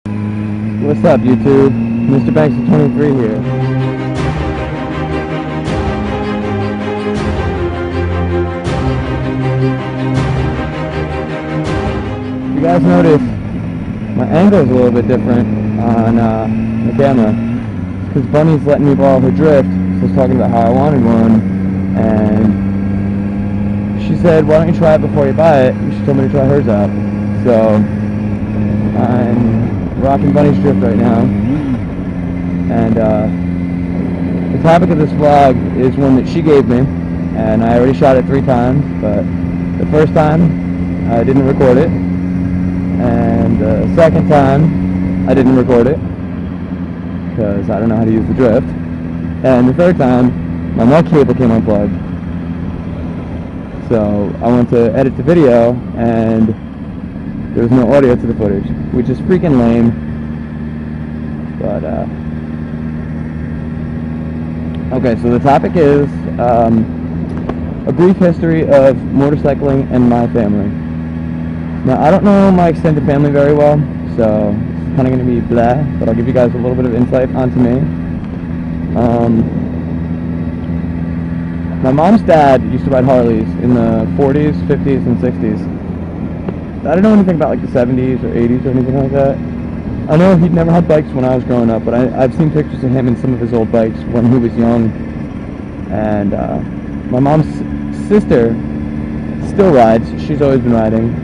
What's up, YouTube? Mr. Banks of 23 here. You guys notice my angle is a little bit different on the camera. It's because Bunny's letting me borrow her drift. So I was talking about how I wanted one, and she said, "Why don't you try it before you buy it?" And she told me to try hers out. So I'm rocking Bunny's drift right now, and the topic of this vlog is one that she gave me, and I already shot it 3 times, but the first time I didn't record it, and the second time I didn't record it because I don't know how to use the drift, and the third time my mic cable came unplugged, so I went to edit the video and there was no audio to the footage, which is freaking lame. But okay, so the topic is a brief history of motorcycling and my family. Now, I don't know my extended family very well, so it's kind of going to be blah, but I'll give you guys a little bit of insight onto me. My mom's dad used to ride Harleys in the 40s, 50s, and 60s. I don't know anything about like the 70s or 80s or anything like that. I know he'd never had bikes when I was growing up, but I've seen pictures of him in some of his old bikes when he was young. And my mom's sister still rides. She's always been riding.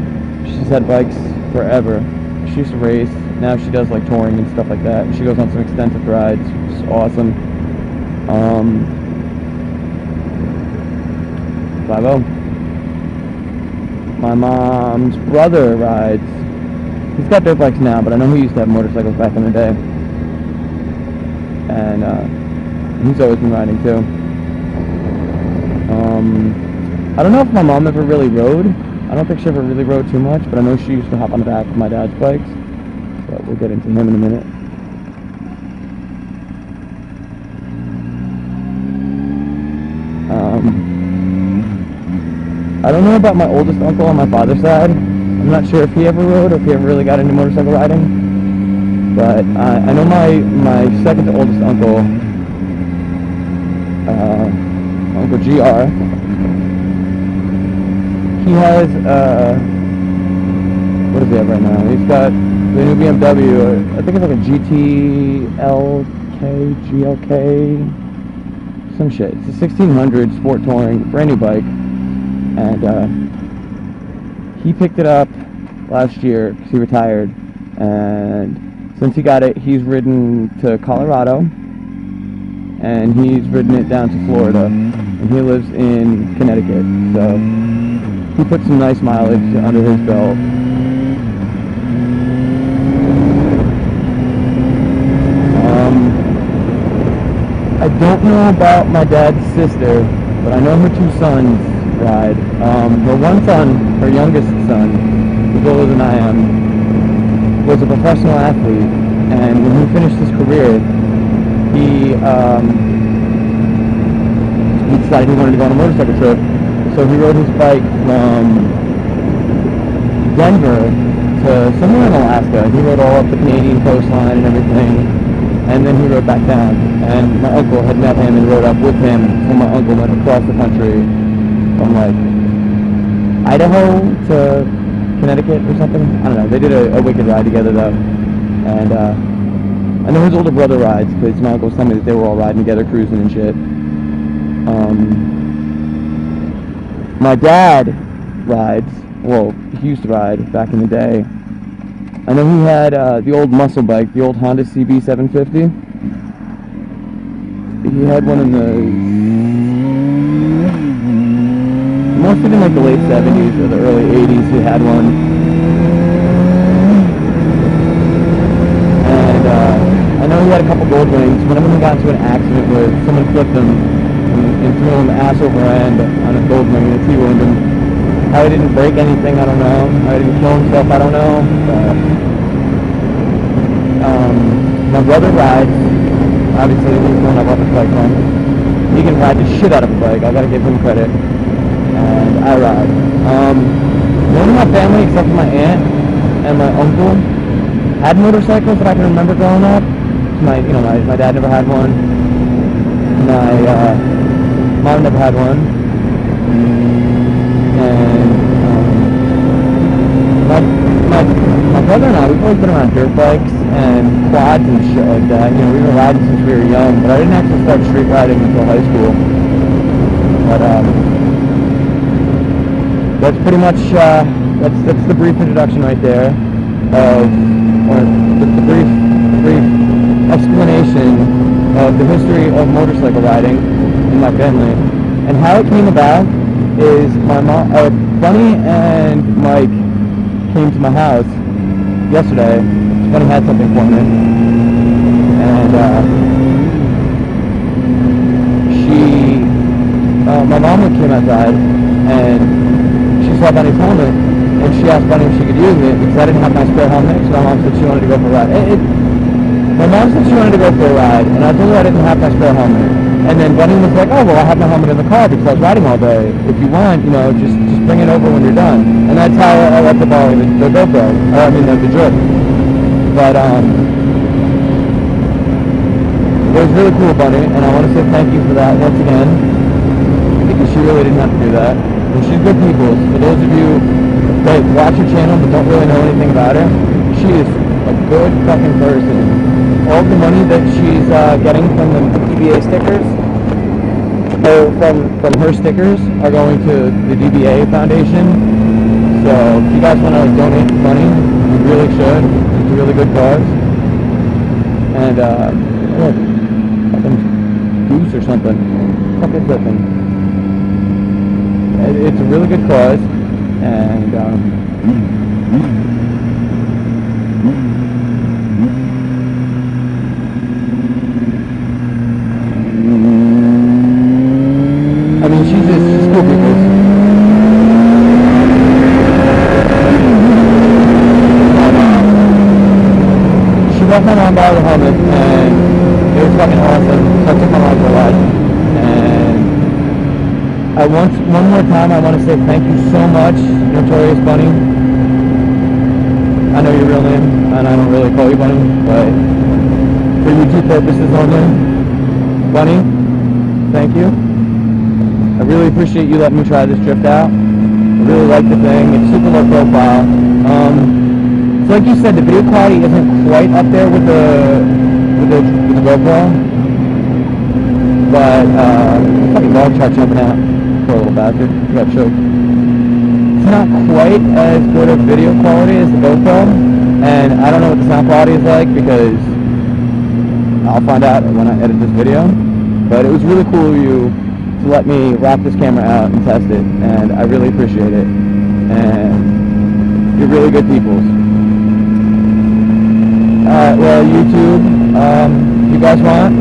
She's had bikes forever. She used to race. Now she does like touring and stuff like that. She goes on some extensive rides, which is awesome. 5-0. My mom's brother rides. He's got dirt bikes now, but I know he used to have motorcycles back in the day. And he's always been riding too. I don't know if my mom ever really rode. I don't think she ever really rode too much, but I know she used to hop on the back of my dad's bikes. But we'll get into him in a minute. I don't know about my oldest uncle on my father's side. I'm not sure if he ever rode or if he ever really got into motorcycle riding. But I know my second to oldest uncle, Uncle GR, he has, what does he have right now? He's got the new BMW, I think it's like a GLK, some shit. It's a 1600 sport touring, brand new bike. And he picked it up last year because he retired, and since he got it, he's ridden to Colorado, and he's ridden it down to Florida, and he lives in Connecticut, so he put some nice mileage under his belt. I don't know about my dad's sister, but I know her 2 sons ride. Her one son, her youngest son, who's older than I am, was a professional athlete, and when he finished his career, he decided he wanted to go on a motorcycle trip, so he rode his bike from Denver to somewhere in Alaska. He rode all up the Canadian coastline and everything, and then he rode back down, and my uncle had met him and rode up with him, so my uncle went across the country from like Idaho to Connecticut or something. I don't know. They did a wicked ride together though. And I know his older brother rides because my uncle was telling me that they were all riding together, cruising and shit. My dad rides. Well, he used to ride back in the day. I know he had the old muscle bike, the old Honda CB 750. He had one in the must have been like the late 70s or the early 80s. He had one, and I know he had a couple gold wings. One of them got into an accident where someone flipped him and threw him ass over end on a gold wing, and T-wound him. How he didn't break anything, I don't know. How he didn't kill himself, I don't know. But, my brother rides. Obviously, he's going up his bike run. He can ride the shit out of a bike. I gotta give him credit. And I ride. None of my family except for my aunt and my uncle had motorcycles that I can remember growing up. My dad never had one. My mom never had one. And my brother and I, we've always been around dirt bikes and quads and shit like that. You know, we've been riding since we were young, but I didn't actually start street riding until high school. But that's pretty much that's the brief introduction right there, or the brief explanation of the history of motorcycle riding in my family. And how it came about is my mom, Bunny and Mike came to my house yesterday. Bunny had something for me, and my mom came outside, and she saw Bunny's helmet, and she asked Bunny if she could use it, because I didn't have my spare helmet, so my mom said she wanted to go for a ride. My mom said she wanted to go for a ride, and I told her I didn't have my spare helmet. And then Bunny was like, oh, well, I have my helmet in the car because I was riding all day. If you want, you know, just bring it over when you're done. And that's how I let the ball, the GoPro, the drift. But, it was really cool, Bunny, and I want to say thank you for that once again, because she really didn't have to do that. And she's good people. For those of you that watch her channel but don't really know anything about her, she is a good fucking person. All the money that she's getting from the DBA stickers, or from her stickers, are going to the DBA Foundation. So if you guys want to donate money, you really should. It's a really good cause. And fucking goose or something. Fucking flipping. It's a really good cause, and I mean, she's cool people. She let my mom borrow the helmet, and it was fucking awesome. So I took my mom for a ride. And one more time, I want to say thank you so much, Notorious Bunny. I know your real name, and I don't really call you Bunny, but for YouTube purposes only, Bunny, thank you. I really appreciate you letting me try this drift out. I really like the thing. It's super low profile. So like you said, the video quality isn't quite up there with the GoPro, but fucking dog tried jumping out. Poor little bastard. He got choked. It's not quite as good of video quality as the GoPro, and I don't know what the sound quality is like because I'll find out when I edit this video. But it was really cool of you to let me wrap this camera out and test it, and I really appreciate it. And you're really good people. Alright, well, YouTube, if you guys want,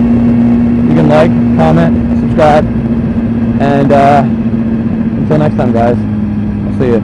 you can like, comment, subscribe, and until next time, guys, I'll see you.